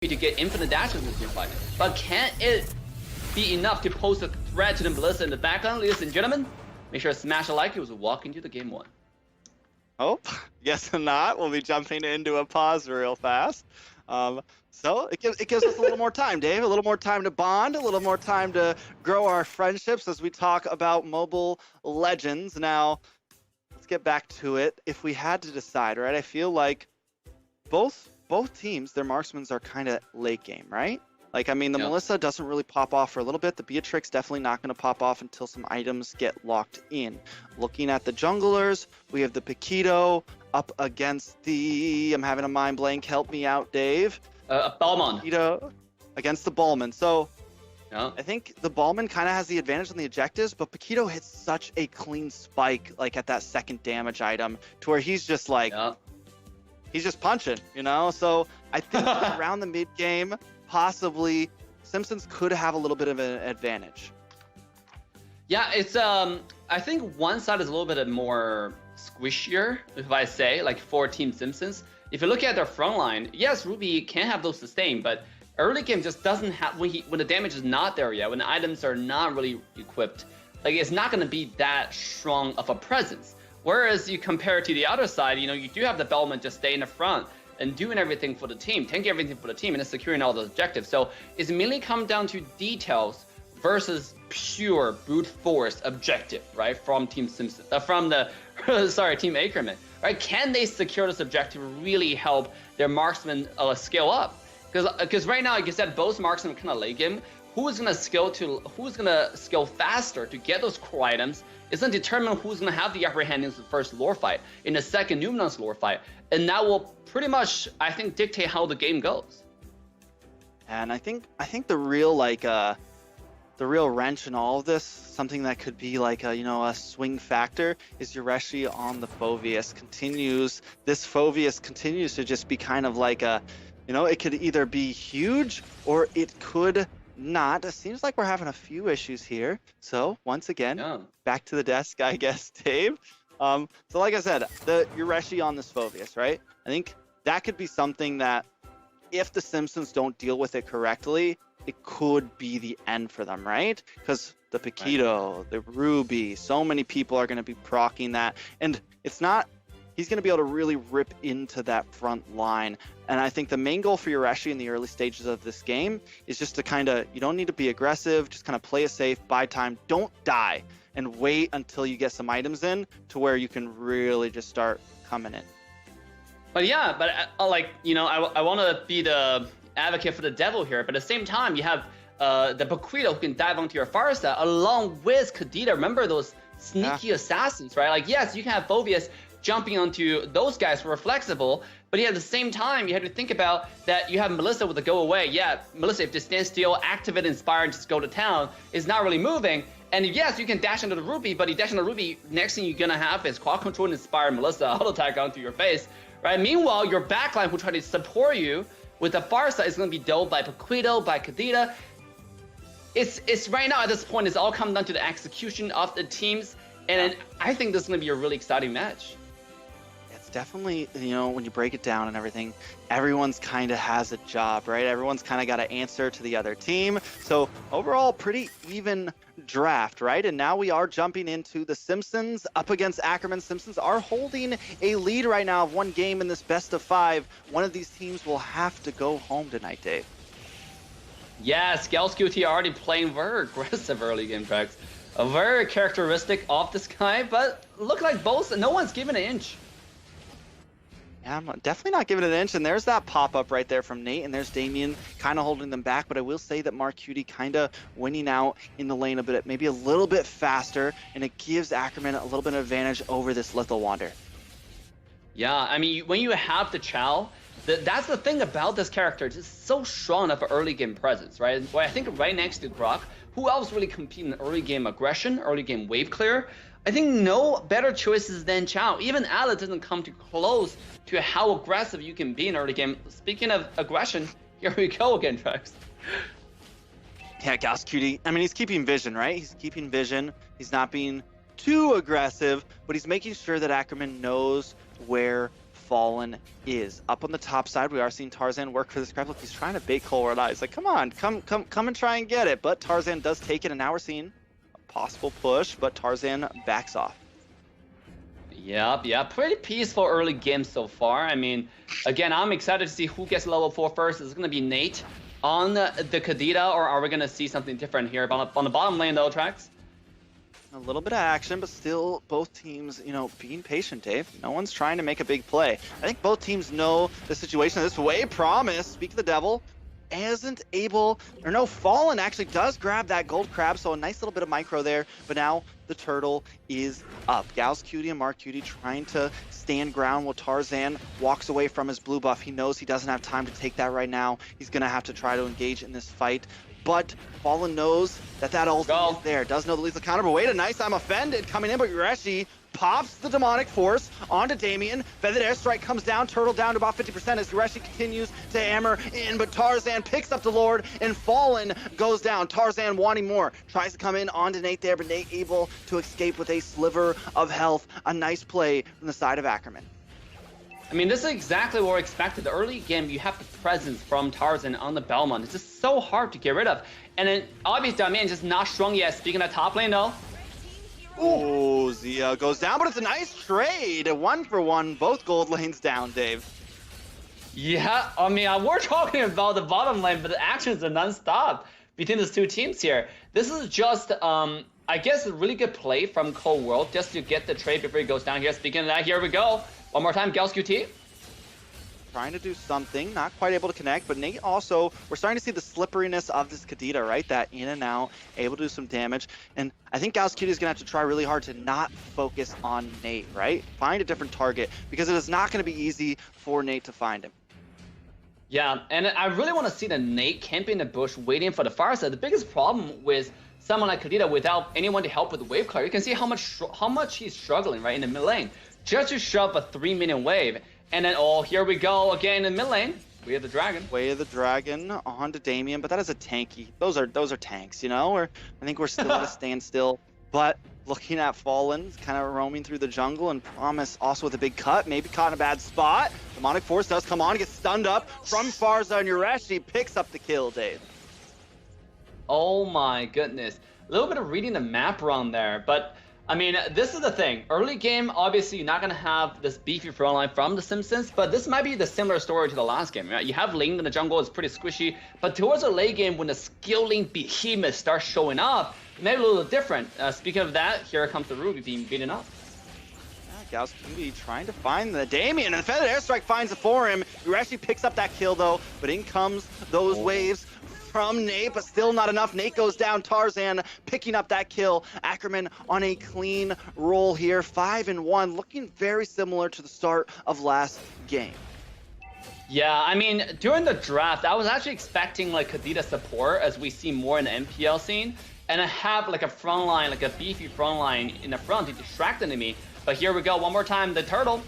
to get infinite dashes in this team fight. But can it be enough to pose a threat to the Melissa in the background, ladies and gentlemen? Make sure to smash a like as we walk into the game one. Oh, yes and not. We'll be jumping into a pause real fast. So it gives us a little more time, Dave, a little more time to bond, a little more time to grow our friendships as we talk about Mobile Legends. Now, let's get back to it. If we had to decide, right, I feel like both teams, their marksmans are kind of late game, right? Like, I mean, the Melissa doesn't really pop off for a little bit. The Beatrix definitely not going to pop off until some items get locked in. Looking at the junglers, we have the Paquito up against the... I'm having a mind blank. Help me out, Dave. Ballman. Paquito against the Ballman. So yeah. I think the Ballman kind of has the advantage on the objectives, but Paquito hits such a clean spike, like at that second damage item, to where he's just like... Yeah. He's just punching, you know? So I think around the mid-game, possibly Simpsons could have a little bit of an advantage. Yeah, it's I think one side is a little bit more squishier, if I say, like for Team Simpsons. If you look at their front line, yes, Ruby can have those sustain, but early game just doesn't have when the damage is not there yet, when the items are not really equipped, like it's not going to be that strong of a presence. Whereas you compare it to the other side, you know, you do have the Bellman just stay in the front and doing everything for the team, tanking everything for the team, and securing all the objectives. So it's mainly come down to details versus pure brute force objective, right? From Team Simpson, from the Team ACKERMAN, right? Can they secure this objective, really help their marksmen scale up? Because right now, like you said, both marksmen kind of late game. Who's gonna scale faster to get those core items is gonna determine who's gonna have the upper hand in the first lore fight, in the second Numenon's lore fight, and that will pretty much, I think, dictate how the game goes. And I think the real the real wrench in all of this, something that could be like a swing factor, is Yureshi on the Phoveus. This Phoveus continues to just be kind of like it could either be huge or it could not. It seems like we're having a few issues here. So once again, back to the desk, I guess, Dave. So like I said, the Yureshi on this Phoveus, right? I think that could be something that if the Simpsons don't deal with it correctly, it could be the end for them, right? Because the Paquito, the Ruby, so many people are going to be proccing that. And it's not... He's going to be able to really rip into that front line. And I think the main goal for Yureshi in the early stages of this game is just to you don't need to be aggressive, just kind of play it safe, buy time, don't die, and wait until you get some items in to where you can really just start coming in. But yeah, I want to be the advocate for the devil here, but at the same time, you have the Paquito who can dive onto your Farsa along with Kadita. Remember those sneaky assassins, right? Like, yes, you can have Phoveus jumping onto those guys who are flexible, but at the same time, you have to think about that you have Melissa with the go away. Yeah, Melissa, if they stand still, activate, inspire, and just go to town, is not really moving. And yes, you can dash into the Ruby, but you dash into the Ruby, next thing you're gonna have is quad control and inspire Melissa auto attack onto your face, right? Meanwhile, your backline who try to support you with the Farsa is gonna be dealt by Paquito, by Kadita. It's right now at this point, it's all come down to the execution of the teams, and I think this is gonna be a really exciting match. Definitely, when you break it down and everything, everyone's kind of has a job, right? Everyone's kind of got to answer to the other team. So overall, pretty even draft, right? And now we are jumping into the Simpsons up against ACKERMAN. Simpsons are holding a lead right now of 1 game in this best of 5. One of these teams will have to go home tonight, Dave. Yeah, Skelskut already playing very aggressive early game tracks. A very characteristic of this guy, but look like no one's given an inch. Yeah, I'm definitely not giving it an inch, and there's that pop-up right there from Nate, and there's Damien kind of holding them back, but I will say that Mark Cutie kind of winning out in the lane a bit, maybe a little bit faster, and it gives ACKERMAN a little bit of advantage over this Lethal Wander. Yeah, I mean, when you have the Chow, that's the thing about this character. It's just so strong of an early game presence, right? Well, I think right next to Grok, who else really compete in early game aggression, early game wave clear? I think no better choices than Chow. Even Alex doesn't come too close to how aggressive you can be in early game. Speaking of aggression, here we go again, Trax. Yeah, Gauss Cutie. I mean, he's keeping vision, right? He's keeping vision. He's not being too aggressive, but he's making sure that ACKERMAN knows where Fallen is. Up on the top side, we are seeing Tarzan work for this grab. Look, he's trying to bait Cole Red Eyes. Like, come on, come and try and get it. But Tarzan does take it, and now we're seeing a possible push, but Tarzan backs off. Yep, yeah, pretty peaceful early game so far. I mean, again, I'm excited to see who gets level 4 first. Is it going to be Nate on the Kadita, or are we going to see something different here on the bottom lane, though, Trax? A little bit of action, but still both teams, you know, being patient, Dave. No one's trying to make a big play. I think both teams know the situation this way. Promise, speak of the devil, isn't able, or no, Fallen actually does grab that gold crab, so a nice little bit of micro there, but now the turtle is up. Gals Cutie and Mark Cutie trying to stand ground while Tarzan walks away from his blue buff. He knows he doesn't have time to take that right now. He's gonna have to try to engage in this fight. But Fallen knows that ulti is there. Does know the lethal counter, but wait, a nice I'm offended coming in, but Yureshi pops the demonic force onto Damien. Feathered Airstrike comes down, turtle down to about 50% as Yureshi continues to hammer in, but Tarzan picks up the Lord and Fallen goes down. Tarzan wanting more, tries to come in onto Nate there, but Nate able to escape with a sliver of health. A nice play from the side of ACKERMAN. I mean, this is exactly what we expected. The early game, you have the presence from Tarzan on the Belmont. It's just so hard to get rid of. And then, obviously, Damian just not strong yet. Speaking of top lane, though. Oh, Zia goes down, but it's a nice trade. 1-for-1, both gold lanes down, Dave. Yeah, I mean, we're talking about the bottom lane, but the actions are non-stop between these two teams here. This is just, I guess, a really good play from Cold World just to get the trade before he goes down here. Speaking of that, here we go. One more time, Gals QT. Trying to do something, not quite able to connect, but Nate also, we're starting to see the slipperiness of this Kadita, right? That in and out, able to do some damage. And I think Gals QT is going to have to try really hard to not focus on Nate, right? Find a different target, because it is not going to be easy for Nate to find him. Yeah, and I really want to see the Nate camping the bush, waiting for the fire side. The biggest problem with someone like Kadita without anyone to help with the wave clear, you can see how much he's struggling, right, in the mid lane. Just to shove a 3-minute wave, and then, oh, here we go again in the mid lane. We have the dragon. Way of the dragon onto Damien, but that is a tanky. Those are tanks, you know? I think we're still at a standstill. But looking at Fallen, kind of roaming through the jungle, and Promise also with a big cut, maybe caught in a bad spot. Demonic Force does come on, gets stunned up from Farza, and Yureshi picks up the kill, Dave. Oh my goodness. A little bit of reading the map wrong there, but I mean, this is the thing. Early game, obviously, you're not going to have this beefy front line from the Simpsons, but this might be the similar story to the last game, right? You have Ling in the jungle, it's pretty squishy, but towards the late game, when the skilling behemoth starts showing up, it may be a little different. Speaking of that, here comes the Ruby being beaten up. Gals QT trying to find the Damien, and Feathered Airstrike finds it for him. Yureshi picks up that kill, though, but in comes those waves from Nate, but still not enough. Nate goes down. Tarzan picking up that kill. ACKERMAN on a clean roll here. 5-1, looking very similar to the start of last game. Yeah, I mean, during the draft, I was actually expecting like Kadita support as we see more in the MPL scene, and I have like a front line, like a beefy front line in the front to distract the enemy. But here we go, one more time, the turtle.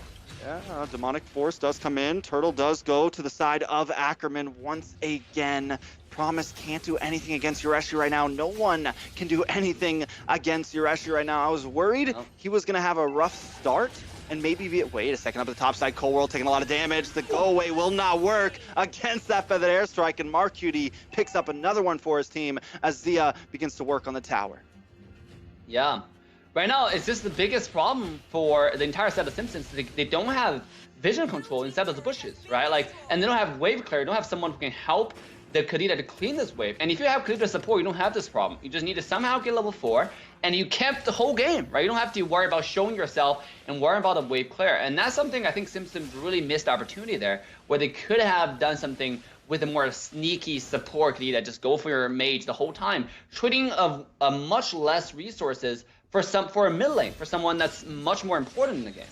Yeah, Demonic Force does come in. Turtle does go to the side of ACKERMAN once again. Promise can't do anything against Yureshi right now. No one can do anything against Yureshi right now. I was worried he was going to have a rough start and maybe wait a second, up at the top side, Cold World taking a lot of damage. The go away will not work against that Feathered Airstrike, and Mark Cutie picks up another one for his team as Zia begins to work on the tower. Yeah. Right now, it's just the biggest problem for the entire set of Simpsons. They don't have vision control inside of the bushes, right? Like, and they don't have wave clear. They don't have someone who can help the Kadita to clean this wave. And if you have Kadita support, you don't have this problem. You just need to somehow get level 4, and you camp the whole game, right? You don't have to worry about showing yourself and worry about the wave clear. And that's something I think Simpsons really missed opportunity there, where they could have done something with a more sneaky support Kadita, just go for your mage the whole time, trading a much less resources for a mid lane, for someone that's much more important in the game.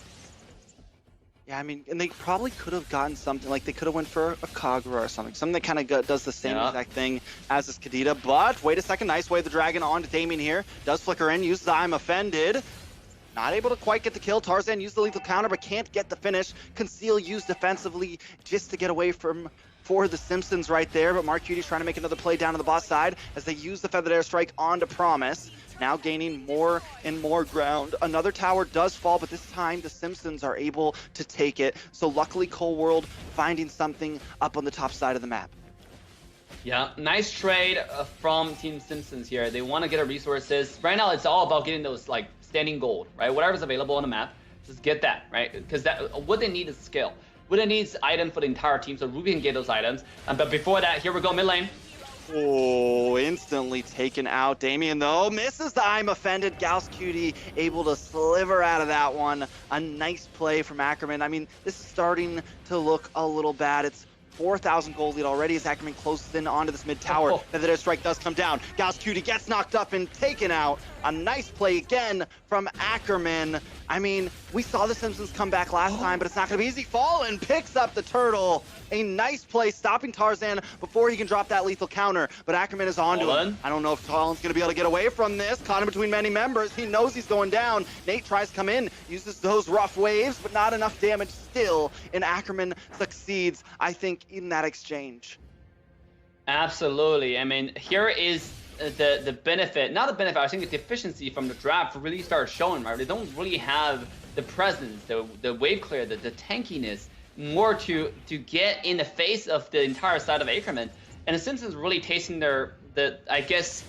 Yeah, I mean, and they probably could have gotten something, like they could have went for a Kagura or something that kind of does the same exact thing as this Kadita. But wait a second, nice way the dragon on to Damien here. Does flicker in, uses the I'm offended. Not able to quite get the kill. Tarzan used the lethal counter, but can't get the finish. Conceal used defensively just to get away from for the Simpsons right there, but Mark Cuty's trying to make another play down to the bot side as they use the Feathered Airstrike onto Promise. Now gaining more and more ground. Another tower does fall, but this time the Simpsons are able to take it. So luckily Cold World finding something up on the top side of the map. Yeah, nice trade from Team Simpsons here. They want to get our resources. Right now, it's all about getting those like standing gold, right? Whatever's available on the map, just get that, right? Because that what they need is skill. What they need is item for the entire team, so Ruby can get those items. But before that, here we go mid lane. Oh, instantly taken out. Damien, though, misses the I'm offended. Gauss Cutie able to sliver out of that one. A nice play from ACKERMAN. I mean, this is starting to look a little bad. It's 4,000 gold lead already as ACKERMAN closes in onto this mid tower. Feathered Airstrike does come down. Gauss Cutie gets knocked up and taken out. A nice play again from ACKERMAN. I mean, we saw the Simpsons come back last time, but it's not going to be easy. Fallen picks up the turtle. A nice play stopping Tarzan before he can drop that lethal counter, but ACKERMAN is onto him. I don't know if Fallen's going to be able to get away from this. Caught in between many members. He knows he's going down. Nate tries to come in, uses those rough waves, but not enough damage still, and ACKERMAN succeeds, I think, in that exchange. Absolutely. I mean, here is the benefit, not the benefit, I think the efficiency from the draft really started showing, right? They don't really have the presence, the wave clear, the tankiness, more to get in the face of the entire side of ACKERMAN. And the Simpsons really tasting I guess,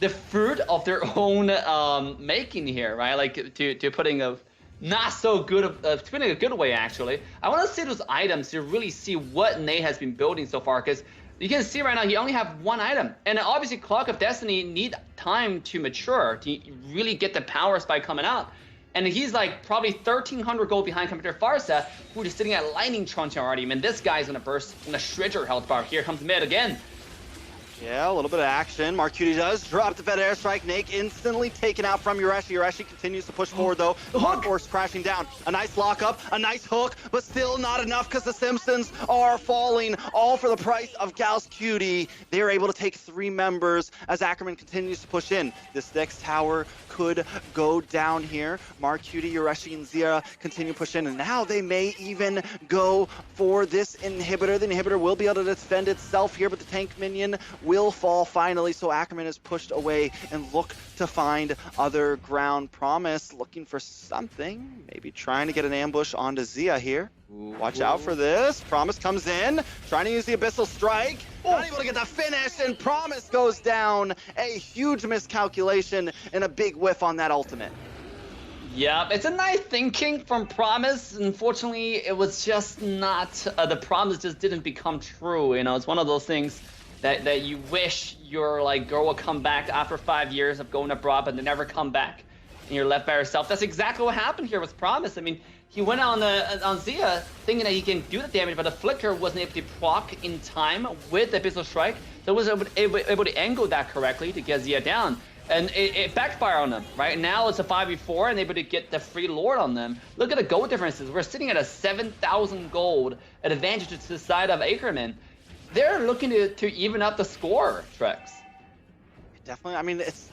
the fruit of their own making here, right? Like to putting a not so good, putting a good way actually. I want to see those items to really see what Nate has been building so far, because you can see right now he only have one item, and obviously Clock of Destiny need time to mature to really get the power spike coming out. And he's like probably 1,300 gold behind compared to Farsa, who is sitting at Lightning Truncheon already. I mean, this guy's gonna burst, gonna shred your health bar. Here comes mid again. Yeah, a little bit of action. Mark Cutie does drop the Feathered Airstrike. Nate instantly taken out from Urashi. Urashi continues to push forward though. Mark Force crashing down. A nice lockup, a nice hook, but still not enough because the Simpsons are falling, all for the price of Gauss Cutie. They are able to take 3 members as ACKERMAN continues to push in. This next tower could go down here. Mark Cutie, Urashi, and Zira continue to push in, and now they may even go for this inhibitor. The inhibitor will be able to defend itself here, but the tank minion will fall finally, so ACKERMAN is pushed away and look to find other ground. Promise looking for something, maybe trying to get an ambush onto Zia here. Watch out for this. Promise comes in, trying to use the Abyssal Strike. Not able to get the finish, and Promise goes down. A huge miscalculation and a big whiff on that ultimate. Yeah, it's a nice thinking from Promise. Unfortunately, it was just not, the promise just didn't become true. You know, it's one of those things that you wish your like girl will come back after 5 years of going abroad, but they never come back, and you're left by yourself. That's exactly what happened here with Promise. I mean, he went on Zia thinking that he can do the damage, but the Flicker wasn't able to proc in time with the Abyssal Strike, so was able to angle that correctly to get Zia down. And it backfired on them, right? Now it's a 5v4 and able to get the free Lord on them. Look at the gold differences. We're sitting at a 7,000 gold advantage to the side of ACKERMAN. They're looking to even up the score, Trex. Definitely. I mean, this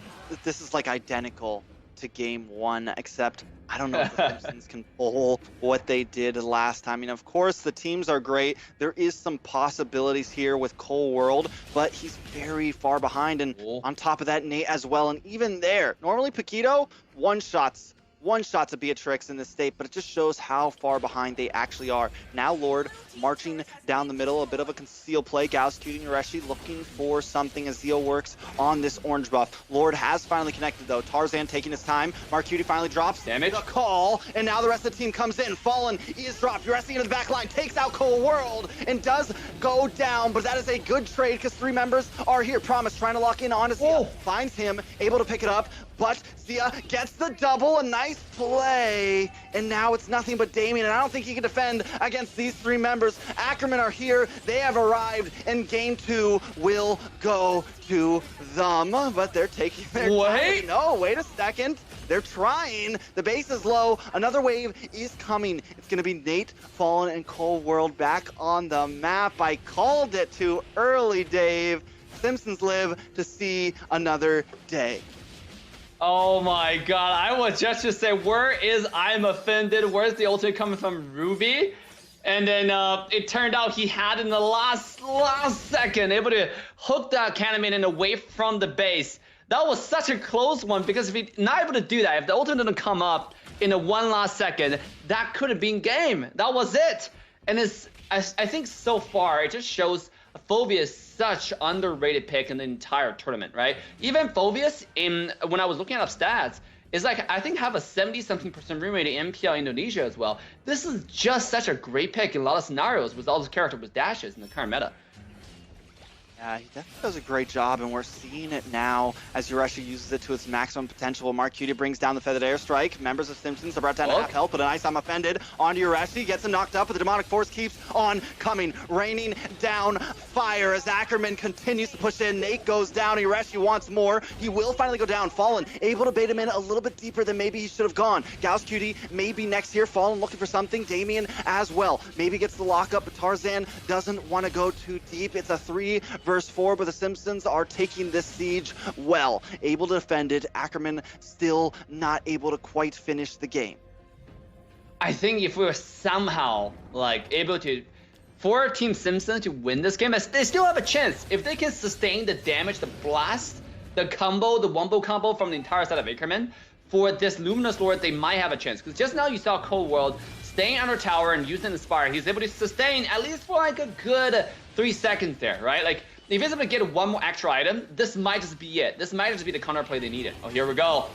is like identical to game 1, except I don't know if the Simpsons can pull what they did last time. I mean, of course, the teams are great. There is some possibilities here with Cold World, but he's very far behind. And on top of that, Nate as well. And even there, normally Paquito one-shots a Beatrix in this state, but it just shows how far behind they actually are. Now Lord marching down the middle, a bit of a conceal play. Gauss, Cutie, and Urashi looking for something as Zio works on this orange buff. Lord has finally connected though. Tarzan taking his time. Mark Cutie finally drops damage. The call, and now the rest of the team comes in. Fallen is dropped. Urashi into the back line, takes out Cold World, and does go down, but that is a good trade because 3 members are here. Promise trying to lock in on Zia. Finds him, able to pick it up, but Zia gets the double. A nice play, and now it's nothing but Damien, and I don't think he can defend against these 3 members. ACKERMAN are here, they have arrived, and game 2 will go to them, but they're taking their time. No, wait a second. They're trying. The base is low. Another wave is coming. It's going to be Nate, Fallen, and Cold World back on the map. I called it too early, Dave. Simpsons live to see another day. Oh my god, I was just to say, where is I'm offended? Where's the ultimate coming from Ruby? And then it turned out he had in the last second able to hook that Cannon in away from the base. That was such a close one because if he not able to do that, if the ultimate didn't come up in the one last second, that could have been game. That was it. And I think so far it just shows Phoveus is such underrated pick in the entire tournament, right? Even Phoveus, when I was looking up stats, is like I think have a 70-something% win rate in MPL Indonesia as well. This is just such a great pick in a lot of scenarios with all his characters with dashes in the current meta. Yeah, he definitely does a great job, and we're seeing it now as Yureshi uses it to its maximum potential. Mark Cutie brings down the Feathered Airstrike. Members of Simpsons are brought down to half health, but an Ice I'm offended onto Yureshi. Gets him knocked up, but the Demonic Force keeps on coming. Raining down fire as ACKERMAN continues to push in. Nate goes down. Yureshi wants more. He will finally go down. Fallen able to bait him in a little bit deeper than maybe he should have gone. Gauss Cutie maybe next here. Fallen looking for something. Damien as well. Maybe gets the lockup, but Tarzan doesn't want to go too deep. It's a 3 versus 4, but the Simpsons are taking this siege well. Able to defend it. ACKERMAN still not able to quite finish the game. I think if we were somehow like able to, for Team Simpsons to win this game, they still have a chance. If they can sustain the damage, the blast, the combo, the wombo combo from the entire side of ACKERMAN, for this Luminous Lord, they might have a chance. Because just now you saw Cold World staying under tower and using the Spire. He's able to sustain at least for like a good 3 seconds there, right? Like, if he's able to get one more extra item, this might just be it. This might just be the counterplay they needed. Oh, here we go.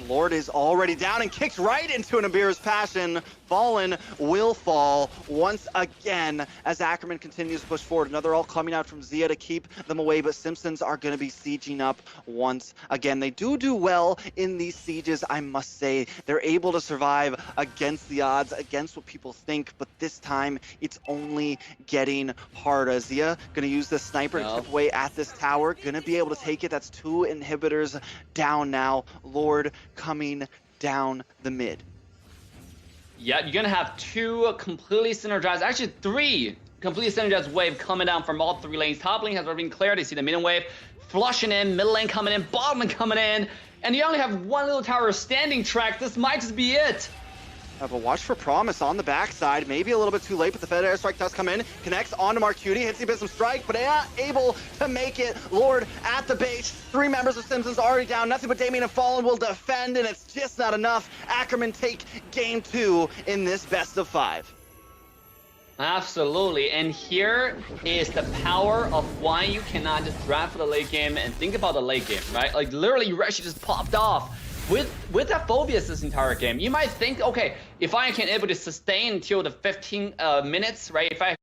Lord is already down and kicked right into an Abir's Passion. Fallen will fall once again as ACKERMAN continues to push forward. Another ult coming out from Zia to keep them away, but Simpsons are going to be sieging up once again. They do well in these sieges, I must say. They're able to survive against the odds, against what people think, but this time it's only getting harder. Zia going to use the sniper to chip away at this tower. Going to be able to take it. That's 2 inhibitors down now. Lord coming down the mid. Yeah, you're gonna have 2 completely synergized, actually 3 completely synergized wave coming down from all 3 lanes. Top lane has already been cleared. You see the middle wave flushing in, middle lane coming in, bottom lane coming in, and you only have 1 little tower standing track. This might just be it. But watch for Promise on the backside. Maybe a little bit too late, but the Feathered Airstrike does come in. Connects onto Mark Cutie. Hits the Abysmal Strike, but not able to make it. Lord at the base. 3 members of Simpsons already down. Nothing but Damien and Fallen will defend, and it's just not enough. ACKERMAN take game 2 in this best of 5. Absolutely, and here is the power of why you cannot just draft for the late game and think about the late game, right? Like literally, Yureshi just popped off. With that Phoveus this entire game, you might think, okay, if I can able to sustain until the 15 minutes, right? If I